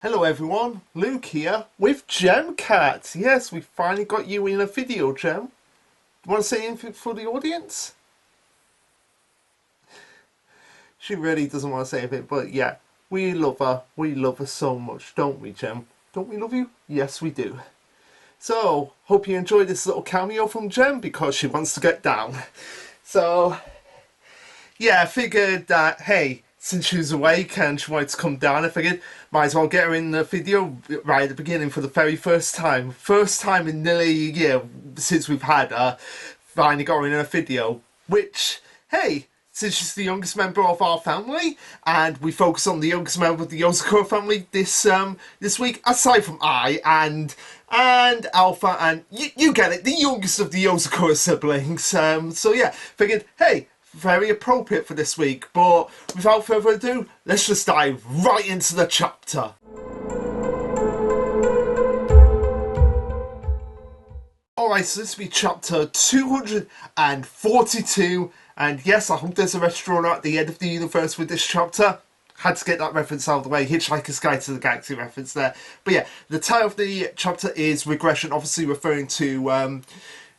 Hello everyone, Luke here with GemCat. Yes, we finally got you in a video, Gem. Do you want to say anything for the audience? She really doesn't want to say anything, but yeah, we love her. We love her so much, don't we, Gem? Don't we love you? Yes, we do. So, hope you enjoyed this little cameo from Gem because she wants to get down. So, yeah, I figured that, hey, since she was awake and she wanted to come down, I figured might as well get her in the video right at the beginning for the very first time. First time in nearly a year since we've had her finally got her in a video, which, hey, since she's the youngest member of our family, and we focus on the youngest member of the Yozakura family this week, aside from I and Alpha, and you get it, the youngest of the Yozakura siblings. So yeah, figured, hey, very appropriate for this week, but without further ado, let's just dive right into the chapter. Alright, so this will be chapter 242, and yes, I hope there's a restaurant at the end of the universe with this chapter. Had to get that reference out of the way, Hitchhiker's Guide to the Galaxy reference there. But yeah, the title of the chapter is Regression, obviously referring to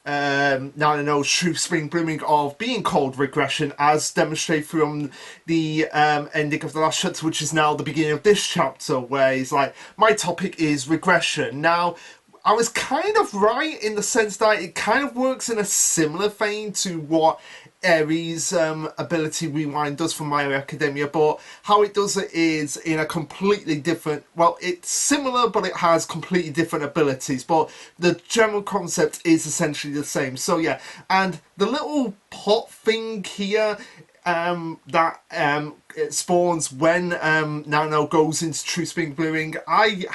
now I know true spring blooming of being called regression, as demonstrated from the ending of the last chapter, which is now the beginning of this chapter, where he's like, my topic is regression. Now, I was kind of right in the sense that it kind of works in a similar vein to what Ares' ability rewind does from My Hero Academia, but how it does it is in a completely different, well, it's similar, but it has completely different abilities, but the general concept is essentially the same. So yeah, and the little pot thing here that it spawns when Nano goes into True Spring Blooming, I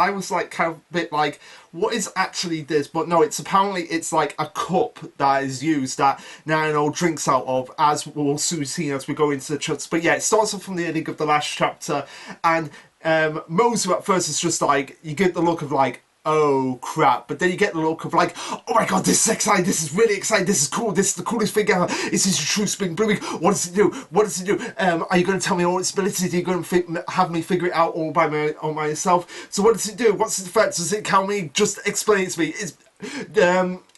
was like kind of a bit like, what is actually this? But no, it's apparently it's like a cup that is used that Nano drinks out of, as we'll soon see as we go into the chapters. But yeah, it starts off from the ending of the last chapter, and Mozu at first is just like, you get the look of like, oh crap, but then you get the look of like, oh my god, this is exciting, this is really exciting, this is cool, this is the coolest thing ever, this is True Spring Blooming, what does it do, what does it do, are you going to tell me all its abilities, are you going to have me figure it out all by myself, so what does it do, what's its effect, does it count me, just explain it to me. It's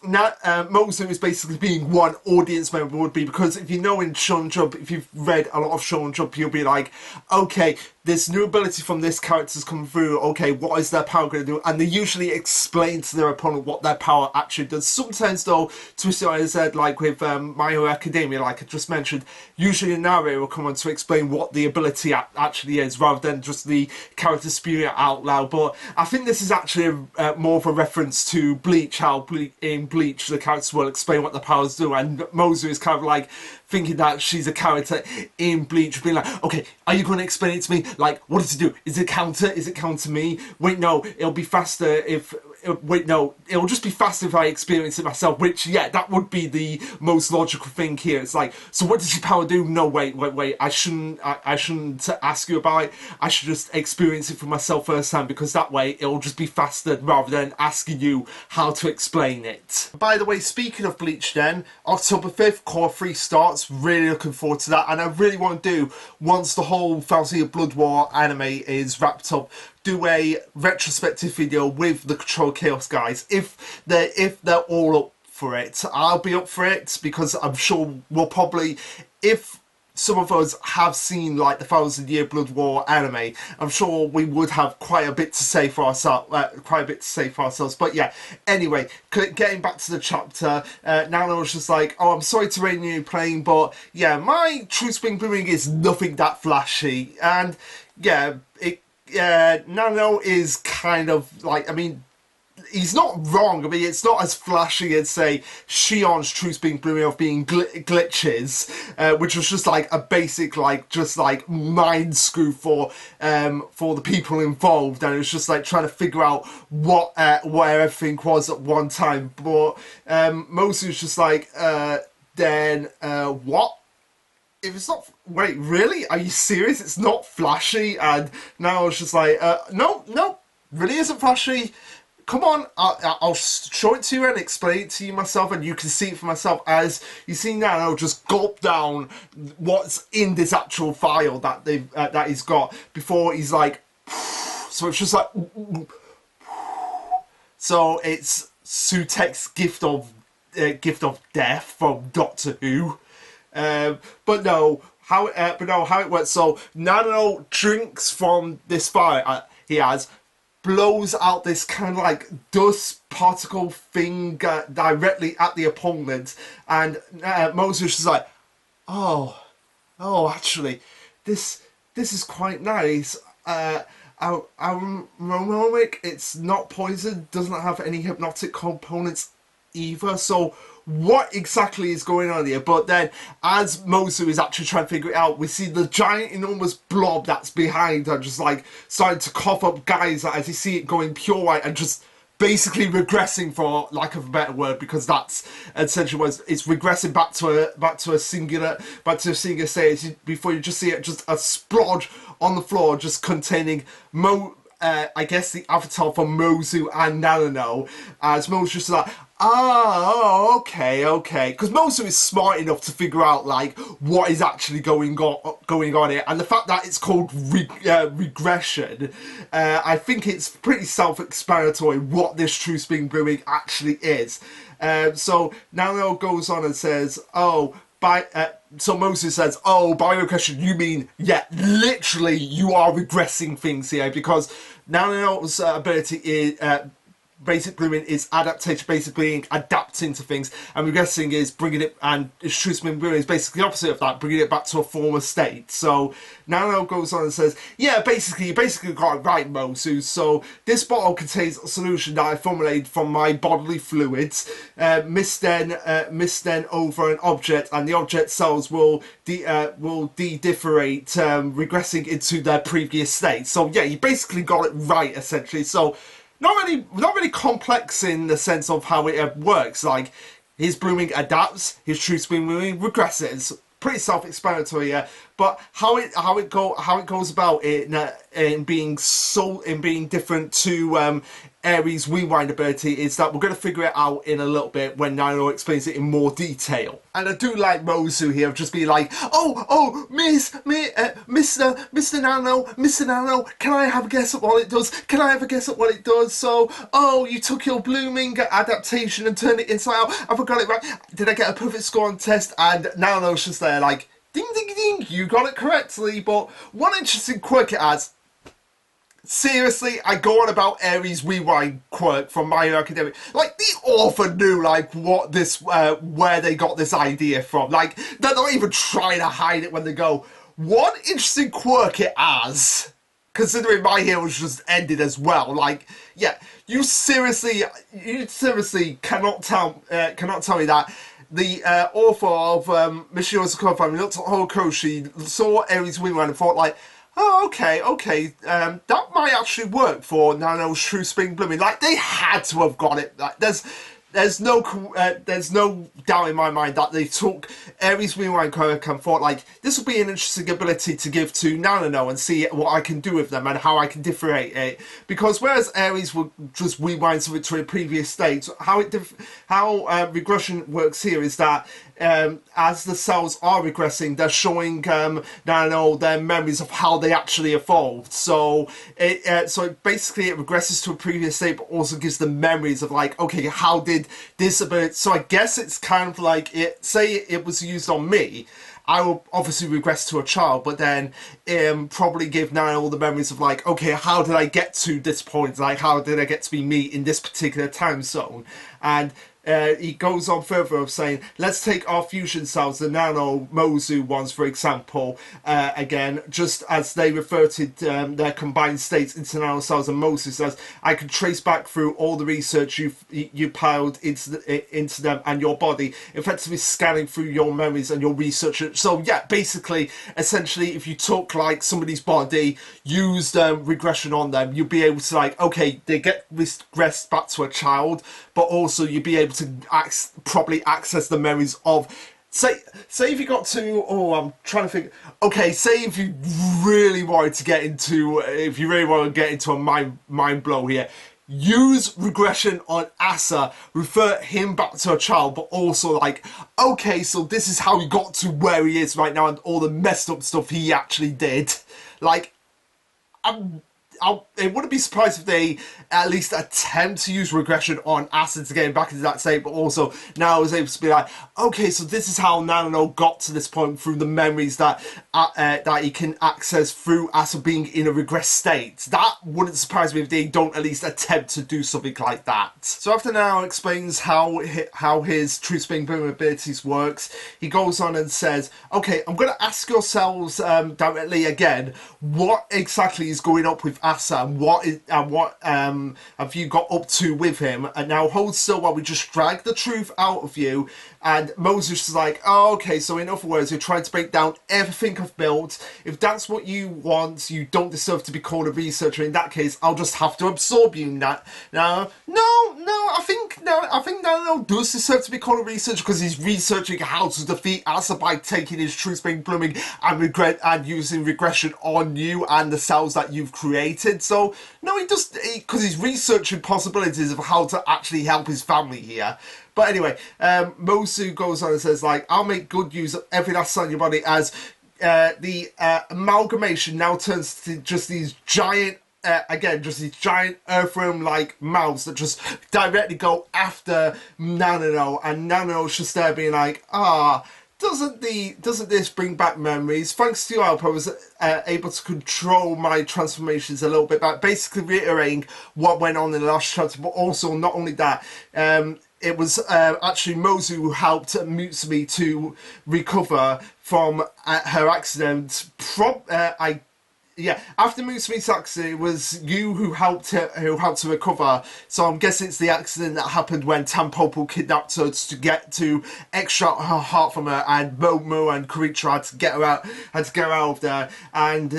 Mozu is basically being one audience member would be, because if you know in Shonen Jump, if you've read a lot of Shonen Jump, you'll be like, okay, this new ability from this character's come through, okay, what is their power going to do? And they usually explain to their opponent what their power actually does. Sometimes though, twisted on his head, like with My Hero Academia, like I just mentioned, usually a narrator will come on to explain what the ability actually is, rather than just the character spewing it out loud. But I think this is actually more of a reference to Bleach, how in Bleach the characters will explain what the powers do, and Mozu is kind of like thinking that she's a character in Bleach, being like, okay, are you going to explain it to me? Like, what does it do? Is it counter? Is it counter me? Wait, no, it'll be faster if... Wait, no, it'll just be faster if I experience it myself, which, yeah, that would be the most logical thing here. It's like, so what does your power do? No, wait, I shouldn't ask you about it. I should just experience it for myself firsthand, because that way it'll just be faster rather than asking you how to explain it. By the way, speaking of Bleach then, October 5th, Core 3 starts. Really looking forward to that, and I really want to do, once the whole Fantasy of Blood War anime is wrapped up, do a retrospective video with the Control Chaos guys. If they're all up for it, I'll be up for it, because I'm sure we'll probably, if some of us have seen like the 1,000-Year Blood War anime, I'm sure we would have quite a bit to say for ourselves. But yeah, anyway, getting back to the chapter, Nano was just like, oh, I'm sorry to rain you playing, but yeah, my True Spring Blooming is nothing that flashy, and yeah, Nano is kind of like, I mean, he's not wrong. I mean, it's not as flashy as, say, Shion's True Spring Blooming of being glitches, which was just like a basic, like, just like mind screw for the people involved, and it was just like trying to figure out what where everything was at one time. But Mozu's just like, then what? If it's not, wait, really? Are you serious? It's not flashy? And now I was just like, no, really isn't flashy. Come on, I'll show it to you and explain it to you myself, and you can see it for myself, as you see now. I'll just gulp down what's in this actual file that that he's got before he's like So it's just like, so it's Sutek's gift of death from Doctor Who. But no, how it works. So Nano drinks from this fire he has, blows out this kind of like dust particle thing directly at the opponent, and Moses is like, oh, actually, this is quite nice. Our Aromatic, it's not poison, doesn't have any hypnotic components either. So what exactly is going on here? But then, as Mosu is actually trying to figure it out, we see the giant, enormous blob that's behind her just like starting to cough up Geyser as you see it going pure white and just basically regressing, for lack of a better word, because that's essentially what it's regressing back to a singular state. Before you just see it, just a splodge on the floor, just containing I guess the avatar for Mozu and Nanano, as Mozu's just like, okay, because Mozu is smart enough to figure out like what is actually going on here, and the fact that it's called regression, I think it's pretty self-explanatory what this true spring brewing actually is. So Nanano goes on and says, so Moses says, by regression, you mean, yeah, literally you are regressing things here, because Nano's ability is, basic brewing is adaptation, basically adapting to things, and regressing is bringing it, and true spring brewing is basically the opposite of that, bringing it back to a former state. So Nano goes on and says, yeah, you basically got it right, Mosu. So this bottle contains a solution that I formulated from my bodily fluids, mist then over an object, and the object cells will de-differentiate, regressing into their previous state. So yeah, you basically got it right, essentially. So not really complex in the sense of how it works. Like, his blooming adapts, his true spring blooming regresses. Pretty self-explanatory, yeah. But how it goes about it in being different to Ares' rewind ability is that we're going to figure it out in a little bit when Nano explains it in more detail. And I do like Mozu here, just be like, Mr. Nano, can I have a guess at what it does? So, you took your blooming adaptation and turned it inside out. I forgot it right. Did I get a perfect score on the test? And Nano's just there like, ding, ding, ding, you got it correctly. But one interesting quirk it has, seriously, I go on about Ares' rewind quirk from My Hero Academia. Like, the author knew, like, what this, where they got this idea from. Like, they're not even trying to hide it when they go, one interesting quirk it has, considering My Hero's just ended as well. Like, yeah, you seriously cannot tell me that the author of Mission Yozakura family looked at Horikoshi, saw Ares' rewind and thought, like, okay, that might actually work for Nano's true spring blooming. Like, they had to have got it. Like, there's no doubt in my mind that they took Ares' rewind quirk and thought, like, this will be an interesting ability to give to Nano and see what I can do with them and how I can differentiate it. Because whereas Ares would just rewind something to a previous state, how regression works here is that as the cells are regressing, they're showing Nano their memories of how they actually evolved. So it basically regresses to a previous state, but also gives them memories of, like, okay, how did this ability? So I guess it's kind of like, say it was used on me, I will obviously regress to a child, but then probably give Nano all the memories of, like, okay, how did I get to this point? Like, how did I get to be me in this particular time zone? And he goes on further of saying, let's take our fusion cells, the Nano Mozu ones, for example, again, just as they reverted their combined states into Nano cells, and Mozu says, I can trace back through all the research you piled into them and your body, effectively scanning through your memories and your research. So yeah, basically, essentially, if you took, like, somebody's body, used regression on them, you'd be able to, like, okay, they get regressed back to a child, but also you'd be able to properly access the memories of, say if you got to, I'm trying to think, okay, say if you really wanted to get into, a mind blow here, use regression on Asa, refer him back to a child, but also, like, okay, so this is how he got to where he is right now and all the messed up stuff he actually did. Like, it wouldn't be surprised if they at least attempt to use regression on Acid to get him back into that state, but also now I was able to be like, okay, so this is how Nano got to this point through the memories that he can access through Acid being in a regressed state. That wouldn't surprise me if they don't at least attempt to do something like that. So after Nano explains how his True Spring Boom abilities works, he goes on and says, okay, I'm going to ask yourselves directly again, what exactly is going up with Asa, and what have you got up to with him? And now hold still while we just drag the truth out of you. And Moses is like, oh, okay, so in other words, you're trying to break down everything I've built. If that's what you want, you don't deserve to be called a researcher. In that case, I'll just have to absorb you. No, I think Nano does deserve to be called a researcher because he's researching how to defeat Asa by taking his True Spring Blooming and using regression on you and the cells that you've created. So no, he does, because he's researching possibilities of how to actually help his family here. But anyway, Mosu goes on and says, like, I'll make good use of every last cell in your body as the amalgamation now turns to just these giant, just these giant earthworm-like mouths that just directly go after Nano, and Nano's just there being like, doesn't this bring back memories? Thanks to your help, I was able to control my transformations a little bit back, basically reiterating what went on in the last chapter, but also not only that, it was actually Mozu who helped Mutsumi to recover from her accident. After Musumi's accident, it was you who helped her recover. So I'm guessing it's the accident that happened when Tampopo kidnapped her to get to extract her heart from her, and Momo and Kuricha had to get her out of there. And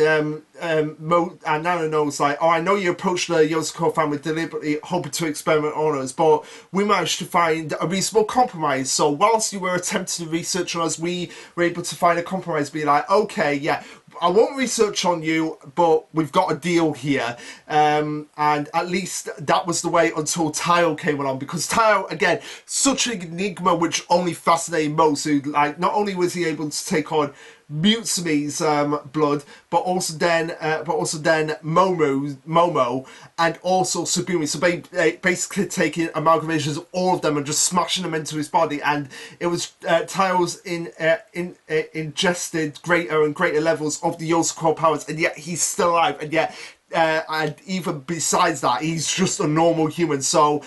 Nano knows, like, oh, I know you approached the Yozakura family deliberately hoping to experiment on us, but we managed to find a reasonable compromise. So whilst you were attempting to research on us, we were able to find a compromise, be like, okay, yeah, I won't research on you, but we've got a deal here. And at least that was the way until Tayo came along, because Tayo, again, such an enigma which only fascinated Mosu. Like, not only was he able to take on Mutsumi's blood, but also then Momo, and also Subumi. So basically taking amalgamations of all of them and just smashing them into his body. And it was Tayo's ingested greater and greater levels of the Yozakura powers, and yet he's still alive, and yet and even besides that, he's just a normal human. So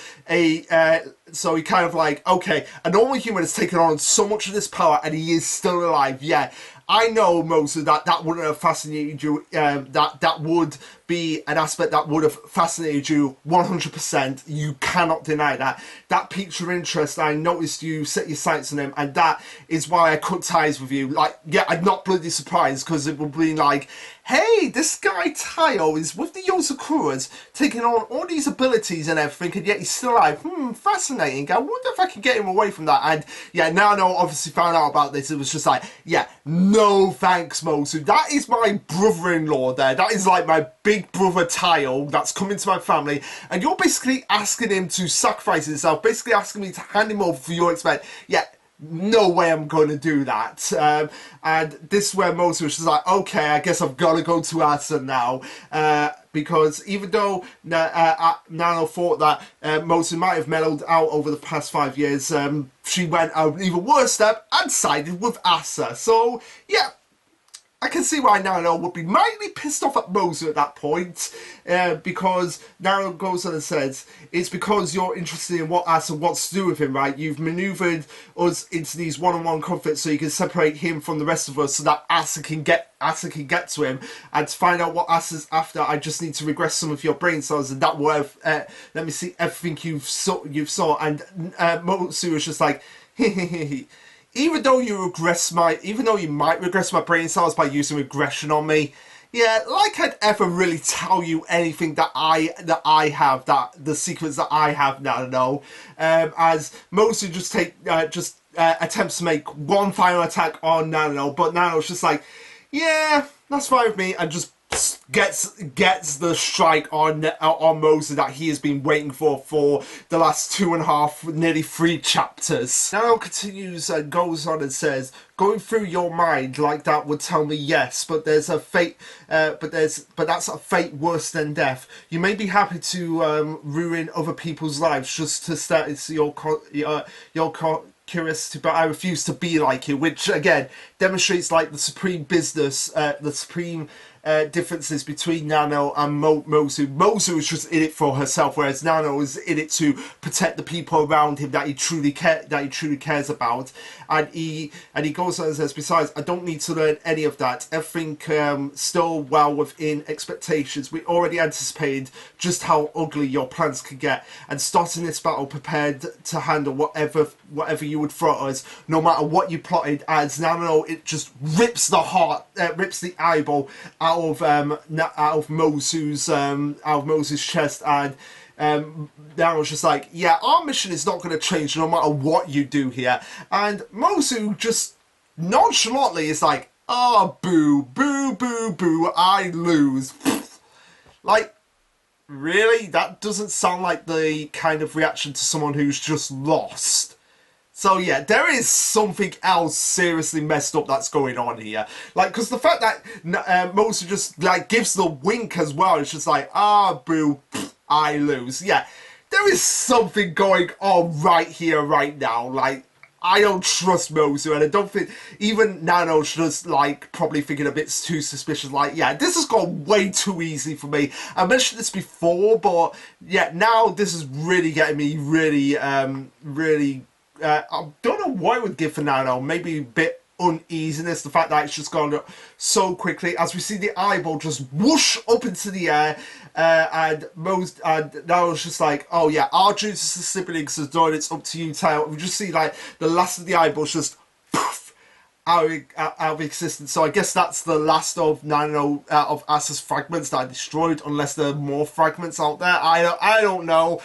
so he kind of like, okay, a normal human has taken on so much of this power and he is still alive. Yeah, I know, Mosu, that wouldn't have fascinated you. That would be an aspect that would have fascinated you 100%. You cannot deny that. That piqued your interest. I noticed you set your sights on him, and that is why I cut ties with you. Like, yeah, I'm not bloody surprised, because it would be like, hey, this guy Tayo is with the Yozakuras, taking on all these abilities and everything, and yet he's still alive. Fascinating. I wonder if I can get him away from that. And yeah, Nano obviously found out about this. It was just like, yeah, no thanks, Mosu. That is my brother-in-law there. That is like my big brother Tayo that's coming to my family. And you're basically asking him to sacrifice himself, basically asking me to hand him over for your expense. Yeah, no way I'm going to do that. And this is where Mosu was just like, okay, I guess I've got to go to Asa now. Because even though Nano thought that Mosu might have mellowed out over the past 5 years, she went an even worse step and sided with Asa. So, yeah, I can see why Nano would be mildly pissed off at Mosu at that point, because Nano goes on and says, it's because you're interested in what Asa wants to do with him, right? You've manoeuvred us into these one-on-one conflicts so you can separate him from the rest of us so that Asa can get to him. And to find out what Asa's after, I just need to regress some of your brain cells, and that will have, let me see everything you've saw. And Mosu was just like, even though you might regress my brain cells by using regression on me, yeah, like I'd ever really tell you anything that I have, that the secrets that I have now. No, as Mosu just attempts to make one final attack on Nano, but Nano's just like, yeah, that's fine with me, and just gets the strike on Moser that he has been waiting for the last 2.5, nearly 3 chapters. Now continues and goes on and says, "Going through your mind like that would tell me yes, but there's a fate, but that's a fate worse than death. You may be happy to ruin other people's lives just to start your curiosity, but I refuse to be like you," which again demonstrates like the supreme business, the supreme differences between Nano and Mozu. Mozu is just in it for herself, whereas Nano is in it to protect the people around him that he truly cares about. And he goes on and says, "Besides, I don't need to learn any of that. Everything still well within expectations. We already anticipated just how ugly your plans could get, and starting this battle prepared to handle whatever you would throw at us, no matter what you plotted." As Nano, it just rips the eyeball out of Mozu's chest, and Nano's just like, "Yeah, our mission is not going to change no matter what you do here." And Mozu just nonchalantly is like, "Oh, boo, boo, boo, boo, I lose." Like, really? That doesn't sound like the kind of reaction to someone who's just lost. So yeah, there is something else seriously messed up that's going on here. Like, because the fact that Moser just like gives the wink as well, it's just like, "Ah, boo, I lose." Yeah, there is something going on right here, right now. Like, I don't trust Moser, and I don't think even Nano's just like probably thinking a bit too suspicious. Like, yeah, this has gone way too easy for me. I mentioned this before, but yeah, now this is really getting me really. I don't know what I would give for Nano. Maybe a bit uneasiness. The fact that it's just gone so quickly. As we see the eyeball just whoosh up into the air. And Nano's just like, "Oh yeah, our duty to the siblings is done. It's up to you, Tail." We just see like the last of the eyeballs just poof, out of existence. So I guess that's the last of Nano of Asa's fragments that are destroyed, unless there are more fragments out there. I don't know.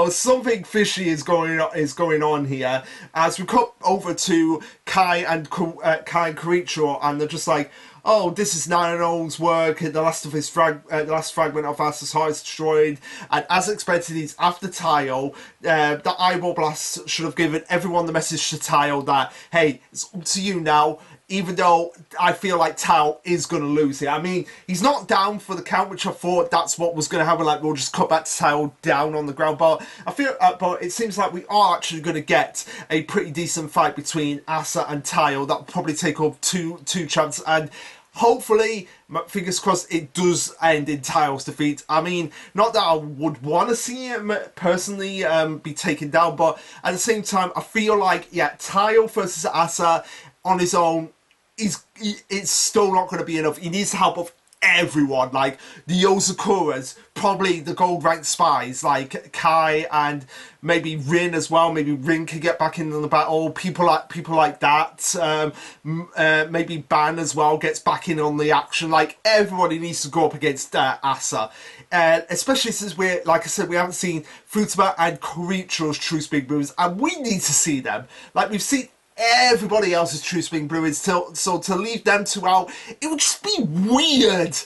Something fishy is going on here. As we cut over to Kai and Karicho, and they're just like, "Oh, this is Nano's work. The last fragment of Asa's heart is destroyed." And as expected, he's after Tayo. The eyeball blast should have given everyone the message to Tayo that, "Hey, it's up to you now." Even though I feel like Tayo is going to lose here. I mean, he's not down for the count, which I thought that's what was going to happen. Like, we'll just cut back to Tayo down on the ground. But I feel, but it seems like we are actually going to get a pretty decent fight between Asa and Tayo. That'll probably take up two champs, and hopefully, fingers crossed, it does end in Tayo's defeat. I mean, not that I would want to see him personally be taken down, but at the same time, I feel like, yeah, Tayo versus Asa on his own, it's still not going to be enough. He needs the help of everyone, like the Yozakuras, probably the gold ranked spies like Kai and maybe Rin as well. Maybe Rin could get back into the battle. People like that. Maybe Ban as well gets back in on the action. Like, everybody needs to go up against Asa, especially since we're, like I said, we haven't seen Futaba and Koricho's True Speed Brewers, and we need to see them. Like, we've seen everybody else's True Spring Brewers, so to leave them two out, it would just be weird.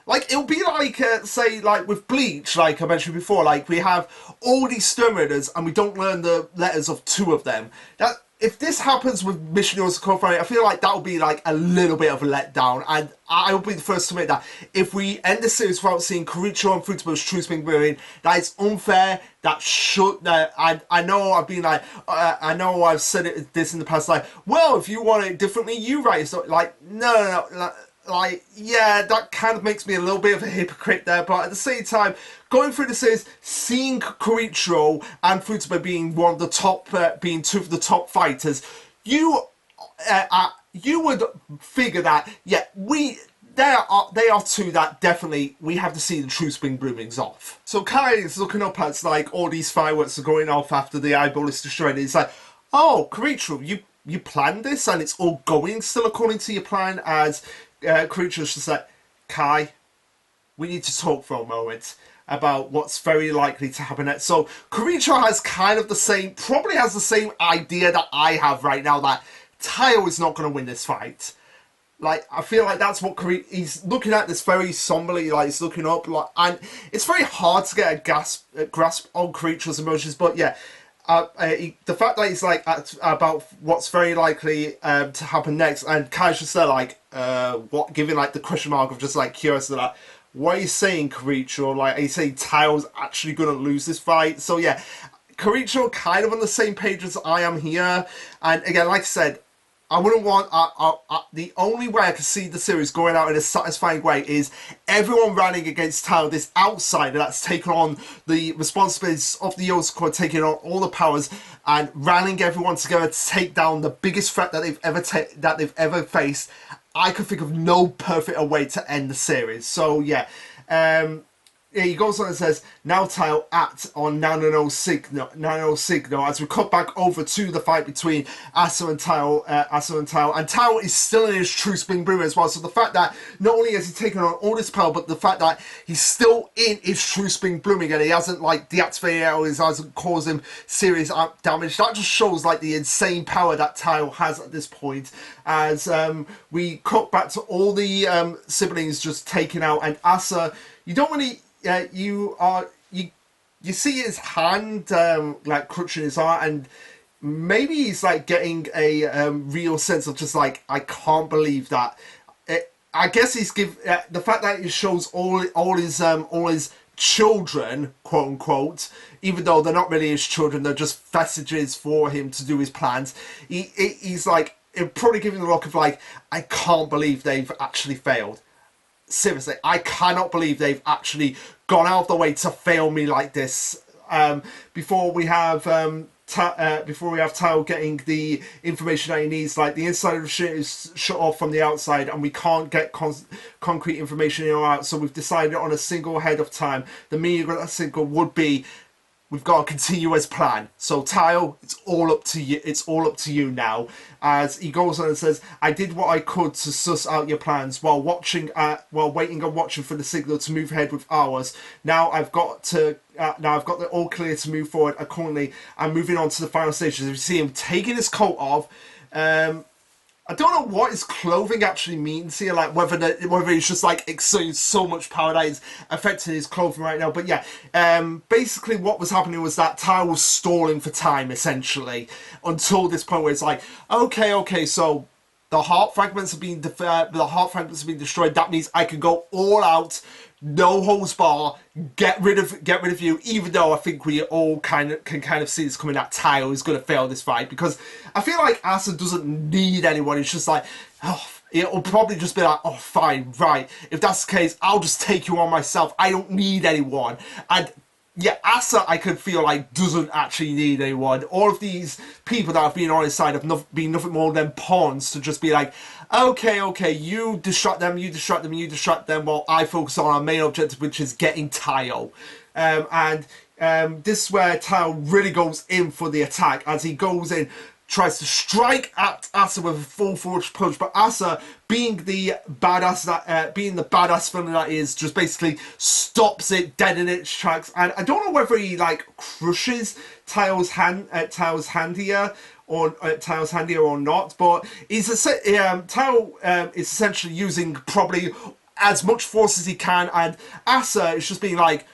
Like, it would be like, say, like with Bleach, like I mentioned before, like we have all these Stone Raiders and we don't learn the letters of 2 of them. That, if this happens with Mission Yozakura, I feel like that would be like a little bit of a letdown, and I will be the first to admit that if we end the series without seeing Koricho and Futaba's True Spring Brewing, that is unfair. That should. I know I've been like, I know I've said this in the past. Like, well, if you want it differently, you write it. So, like, no. Like, yeah, that kind of makes me a little bit of a hypocrite there, but at the same time, going through the series, seeing Koricho and Futaba being one of the top, being 2 of the top fighters, you would figure that, yeah, they are 2 that definitely we have to see the True Spring Bloomings off. So Kai is looking up at, like, all these fireworks are going off after the eyeball is destroyed. It's like, oh, Koricho, you planned this and it's all going still according to your plan. As Koricho's just like, Kai, we need to talk for a moment about what's very likely to happen next. So Koricho has kind of the same, probably has the same idea that I have right now, that Tayo is not going to win this fight. like I feel like that's what he's looking at this very somberly, like he's looking up, like, and it's very hard to get a grasp on Creature's emotions. But yeah, the fact that he's like about what's very likely to happen next, and Kai's just there like what, giving like the question mark of just like curious that. What are you saying, Creature? Like, are you saying Tao's actually going to lose this fight? So yeah, Creature kind of on the same page as I am here. And again, like I said, I wouldn't want... the only way I can see the series going out in a satisfying way is everyone running against Tao, this outsider that's taken on the responsibilities of the Yozakura, taking on all the powers, and rallying everyone together to take down the biggest threat that they've ever faced. I could think of no perfect way to end the series. So yeah, yeah, he goes on and says, now Tao act on Nano signal as we cut back over to the fight between Asa and Tao, and Tao is still in his true spring boom as well. So the fact that not only has he taken on all this power, but the fact that he's still in his true spring blooming and he hasn't like deactivated it, or he hasn't caused him serious damage, that just shows like the insane power that Tao has at this point. As we cut back to all the siblings just taken out, and Asa, you don't really... you see his hand like clutching his heart, and maybe he's like getting a real sense of just like, I can't believe that. I guess he's the fact that he shows all his children, quote unquote, even though they're not really his children, they're just vestiges for him to do his plans. He's like, it'll probably give him the look of like, I can't believe they've actually failed. Seriously, I cannot believe they've actually gone out of the way to fail me like this. Before we have Tao getting the information that he needs, like the inside of the ship is shut off from the outside, and we can't get concrete information in or out. So we've decided on a single head of time. The meaning of that single would be, we've got a continuous plan. So Tao, it's all up to you. It's all up to you now. As he goes on and says, I did what I could to suss out your plans while waiting and watching for the signal to move ahead with ours. Now I've got the all clear to move forward accordingly. I'm moving on to the final stages. If you see him taking his coat off, I don't know what his clothing actually means here, like whether he's just like exerting so much power that is affecting his clothing right now. But yeah, basically what was happening was that Tao was stalling for time, essentially, until this point where it's like, okay, so the heart fragments have been destroyed. That means I can go all out, no holds bar, get rid of you. Even though I think we all can kind of see this coming, that Tao is going to fail this fight, because I feel like Asa doesn't need anyone. It's just like, oh, it'll probably just be like, oh, fine, right. If that's the case, I'll just take you on myself. I don't need anyone. And yeah, Asa, I could feel like, doesn't actually need anyone. All of these people that have been on his side have been nothing more than pawns to just be like, okay, you distract them, while I focus on our main objective, which is getting Tao. This is where Tao really goes in for the attack, as he goes in, tries to strike at Asa with a full-force punch, but Asa, being the badass villain that is, just basically stops it dead in its tracks. And I don't know whether he like crushes Tao's hand here or not, but Tao is essentially using probably as much force as he can, and Asa is just being like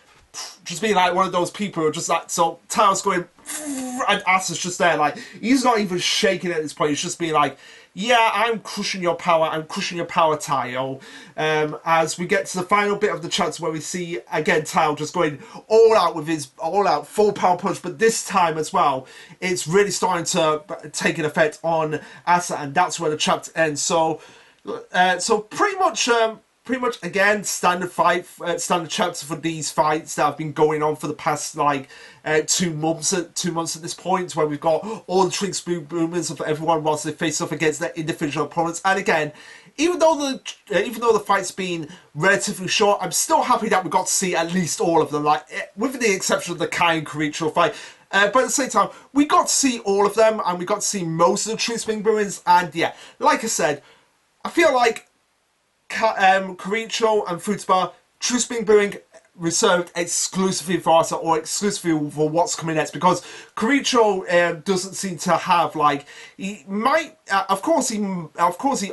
one of those people who are just like, so Tao's going, and Asa's just there, like, he's not even shaking at this point. He's just being like, yeah, I'm crushing your power, Tao. As we get to the final bit of the chapter where we see, again, Tao just going all out with his full power punch, but this time as well, it's really starting to take an effect on Asa, and that's where the chapter ends. So pretty much again, standard chapter for these fights that have been going on for the past like 2 months at this point, where we've got all the tricks movements of everyone whilst they face off against their individual opponents. And again, even though the fight's been relatively short, I'm still happy that we got to see at least all of them, like with the exception of the Kai and Karichiro fight. But at the same time, we got to see all of them, and we got to see most of the True Spring Bruins. And yeah, like I said, I feel like Karicho and Futaba, True Spring Brewing, reserved exclusively for us or exclusively for what's coming next, because Kiricho doesn't seem to have like, he might of course he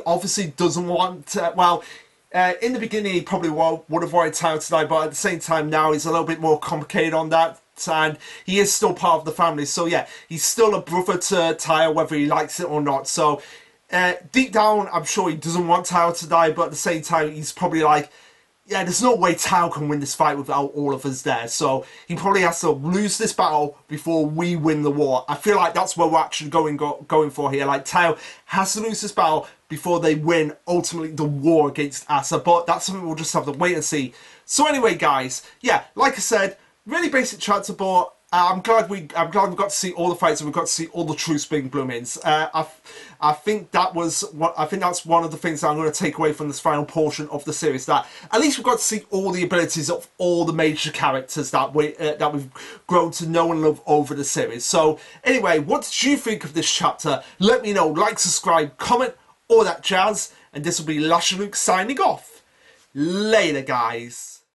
obviously doesn't want in the beginning he probably would have wanted Tao to die, but at the same time now he's a little bit more complicated on that, and he is still part of the family, so yeah, he's still a brother to Tao whether he likes it or not. So deep down I'm sure he doesn't want Tao to die, but at the same time he's probably like, yeah, there's no way Tao can win this fight without all of us there. So he probably has to lose this battle before we win the war. I feel like that's where we're actually going for here. Like, Tao has to lose this battle before they win, ultimately, the war against Asa. But that's something we'll just have to wait and see. So anyway, guys, yeah, like I said, really basic chapter, but I'm glad we got to see all the fights and we got to see all the true spring bloomings. I think that's one of the things that I'm going to take away from this final portion of the series. That at least we got to see all the abilities of all the major characters that we've grown to know and love over the series. So anyway, what did you think of this chapter? Let me know. Like, subscribe, comment, all that jazz. And this will be Lasherluke signing off. Later, guys.